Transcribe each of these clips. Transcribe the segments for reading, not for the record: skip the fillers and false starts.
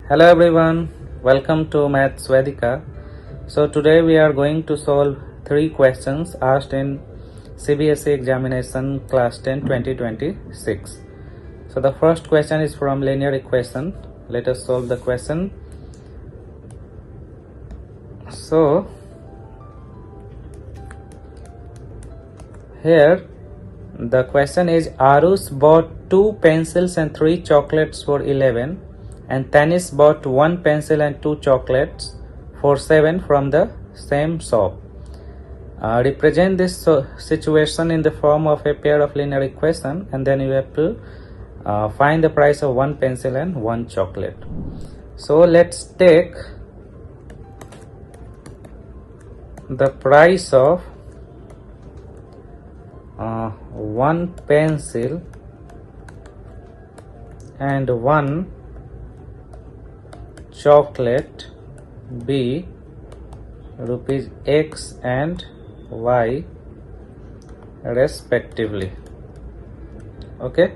Hello everyone, welcome to Maths Vedika. So today we are going to solve 3 questions asked in CBSE Examination Class 10 2026. So the first question is from linear equation. Let us solve the question. So here the question is Arush bought 2 pencils and 3 chocolates for 11 and Tanis bought 1 pencil and 2 chocolates for 7 from the same shop. Represent this situation in the form of a pair of linear equation, and then you have to find the price of 1 pencil and 1 chocolate. So let's take the price of 1 pencil and 1 chocolate be rupees X and Y respectively. Okay,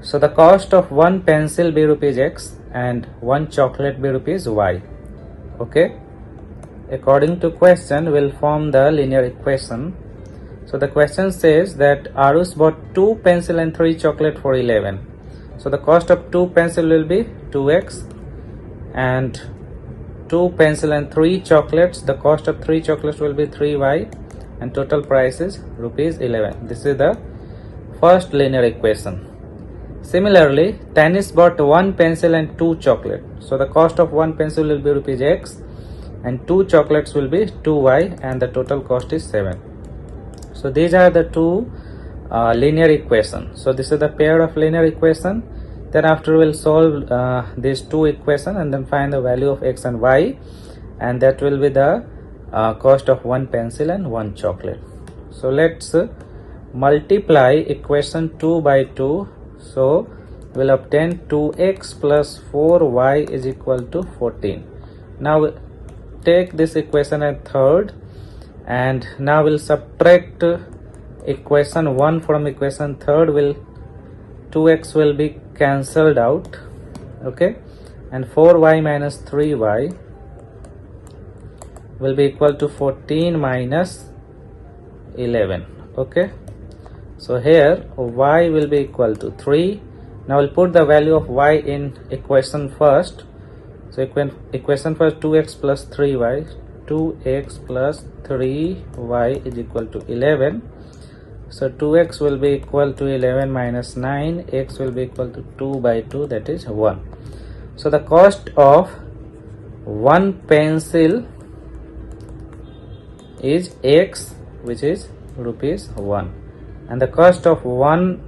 so the cost of 1 pencil be rupees X and 1 chocolate be rupees Y. Okay, according to question will form the linear equation. So the question says that Arush bought 2 pencil and 3 chocolate for 11. So the cost of 2 pencil will be 2x, and 2 pencil and 3 chocolates, the cost of 3 chocolates will be 3y, and total price is rupees 11. This is the first linear equation. Similarly, Tanis bought 1 pencil and 2 chocolate. So the cost of 1 pencil will be rupees x and 2 chocolates will be 2y, and the total cost is 7. So these are the 2 linear equations. So this is the pair of linear equation. Then after we'll solve these 2 equations and then find the value of x and y, and that will be the cost of 1 pencil and 1 chocolate. So let's multiply equation 2 by 2. So we'll obtain 2x plus 4y is equal to 14. Now take this equation as third, and now we'll subtract equation 1 from equation third. 2x will be cancelled out. Okay, and 4y minus 3y will be equal to 14 minus 11. Okay, so here y will be equal to 3. Now we'll put the value of y in equation first. So equation first, 2x plus 3y, 2x plus 3y is equal to 11. So 2x will be equal to 11 minus 9, x will be equal to 2 by 2, that is 1. So the cost of 1 pencil is x, which is rupees 1, and the cost of 1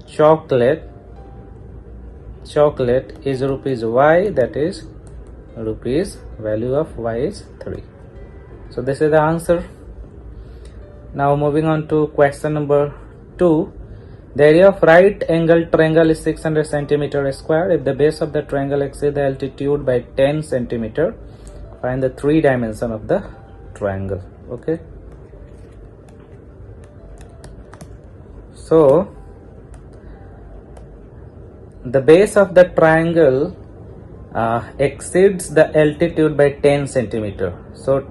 chocolate is rupees y, that is rupees, value of y is 3. So this is the answer. Now moving on to question number 2. The area of right angled triangle is 600 cm square. If the base of the triangle exceeds the altitude by 10 cm, find the 3 dimension of the triangle. Okay, so the base of the triangle exceeds the altitude by 10 cm. So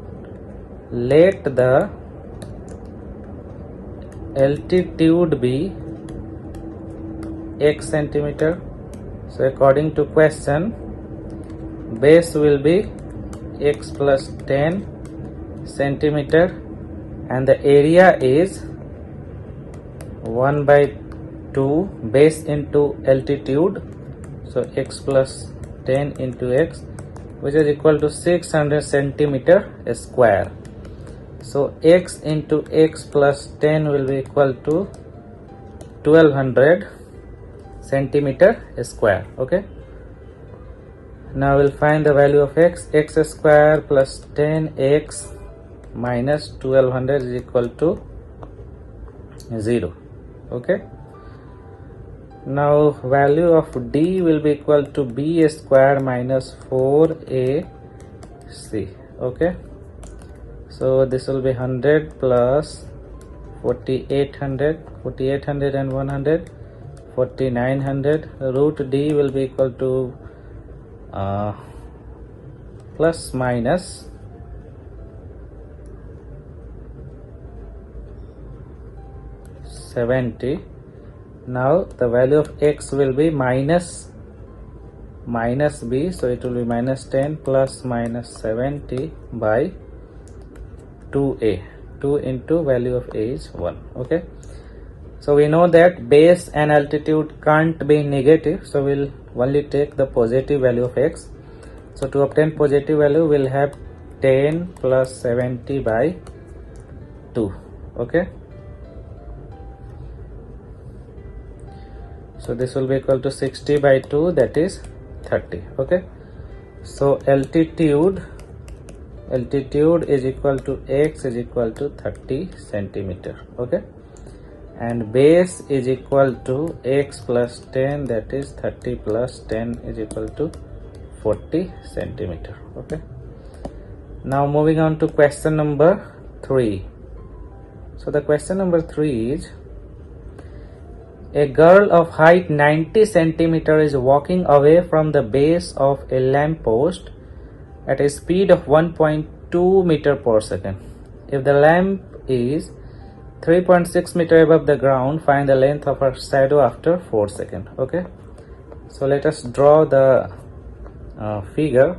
let the altitude be x centimeter. So according to question, base will be x plus 10 centimeter, and the area is 1 by 2 base into altitude. So x plus 10 into x, which is equal to 600 centimeter square. So x into x plus 10 will be equal to 1200 centimeter square. Okay, now we'll find the value of x. X square plus 10x minus 1200 is equal to 0. Okay, now value of d will be equal to b square minus 4ac. Okay, so this will be 100 plus 4800 and 100, 4900. Root d will be equal to plus minus 70. Now the value of x will be minus b, so it will be minus 10 plus minus 70 by 2a. 2 into value of a is 1. Okay, so we know that base and altitude can't be negative, so we'll only take the positive value of x. So to obtain positive value, we'll have 10 plus 70 by 2. Okay, so this will be equal to 60 by 2, that is 30. Okay, so altitude is equal to x is equal to 30 centimeter. Okay, and base is equal to x plus 10, that is 30 plus 10 is equal to 40 centimeter. Okay, now moving on to question number 3. So the question number 3 is, a girl of height 90 centimeter is walking away from the base of a lamp post at a speed of 1.2 meter per second. If the lamp is 3.6 meter above the ground, find the length of her shadow after 4 seconds. Okay, so let us draw the figure.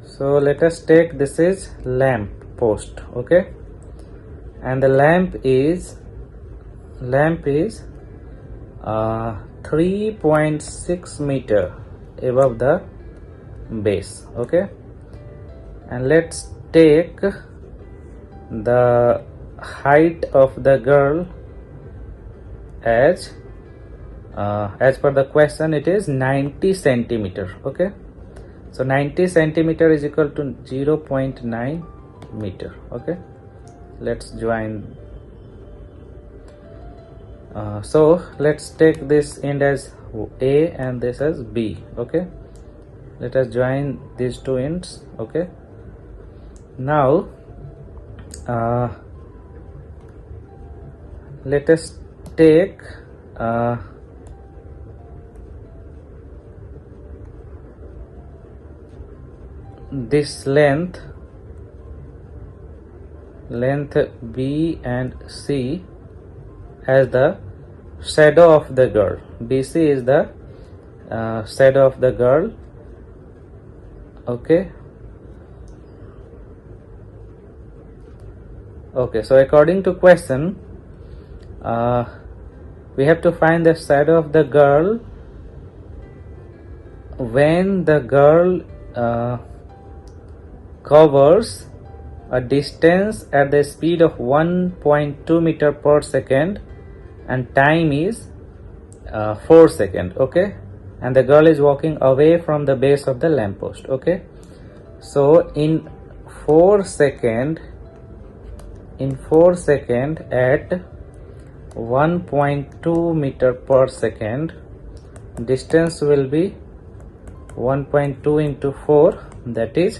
So let us take, this is lamp post. Okay, and the lamp is 3.6 meter above the base. Okay, and let's take the height of the girl as per the question, it is 90 centimeter. Okay, so 90 centimeter is equal to 0.9 meter. Okay, let's join. So let's take this end as A and this as B. Okay, let us join these two ends. Okay, now let us take this length B and C as the shadow of the girl. BC is the shadow of the girl. Okay, so according to question, we have to find the shadow of the girl when the girl covers a distance at the speed of 1.2 meter per second and time is 4 seconds. Okay, and the girl is walking away from the base of the lamppost. Okay, so in 4 second at 1.2 meter per second, distance will be 1.2 into 4, that is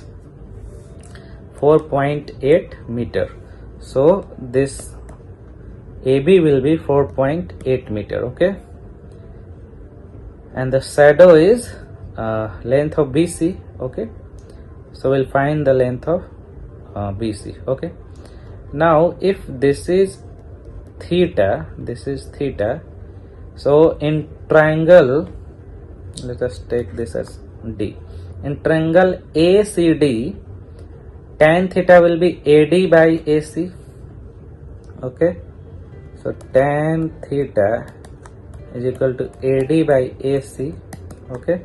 4.8 meter. So this AB will be 4.8 meter. Okay, and the shadow is length of BC. Okay, so we'll find the length of BC. Okay, now if this is theta, so in triangle, let us take this as D. In triangle ACD, tan theta will be AD by AC. Okay, so tan theta is equal to AD by AC. Okay,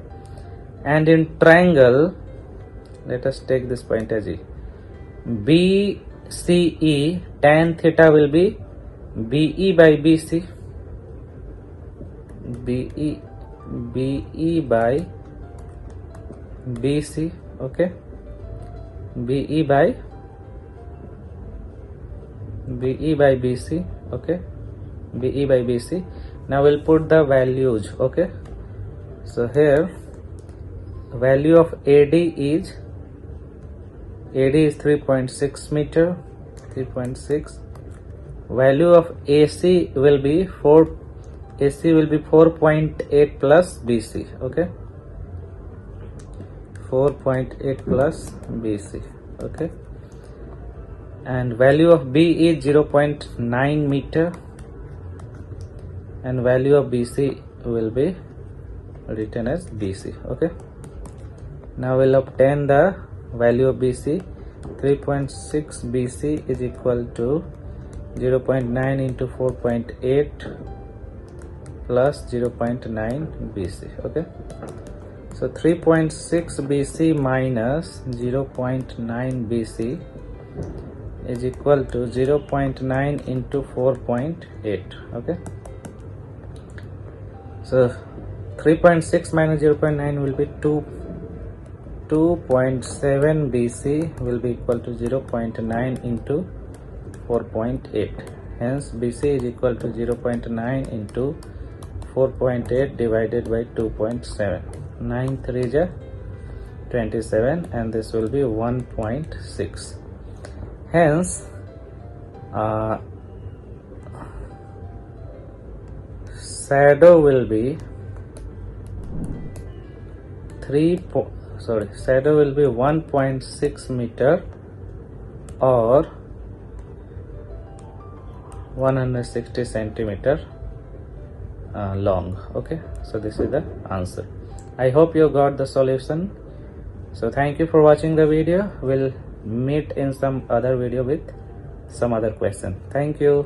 and in triangle, let us take this point as E. BCE, tan theta will be BE by BC. BE by BC. Okay, BE by BC. Okay, BE by BC. Now we'll put the values. Okay, so here value of AD is 3.6 meter, 3.6. Value of AC will be AC will be 4.8 plus BC. Okay, 4.8 plus BC. Okay, and value of B is 0.9 meter, and value of BC will be written as BC. Okay, now we'll obtain the value of BC. 3.6 BC is equal to 0.9 into 4.8 plus 0.9 BC. Okay, so 3.6 BC minus 0.9 BC is equal to 0.9 into 4.8. Okay, so 3.6 minus 0.9 will be 2.7 BC will be equal to 0.9 into 4.8. Hence BC is equal to 0.9 into 4.8 divided by 2.7. 9 3 is 27, and this will be 1.6. Hence shadow will be shadow will be 1.6 meter or 160 centimeter long. Okay, so this is the answer. I hope you got the solution. So thank you for watching the video. We'll meet in some other video with some other question. Thank you.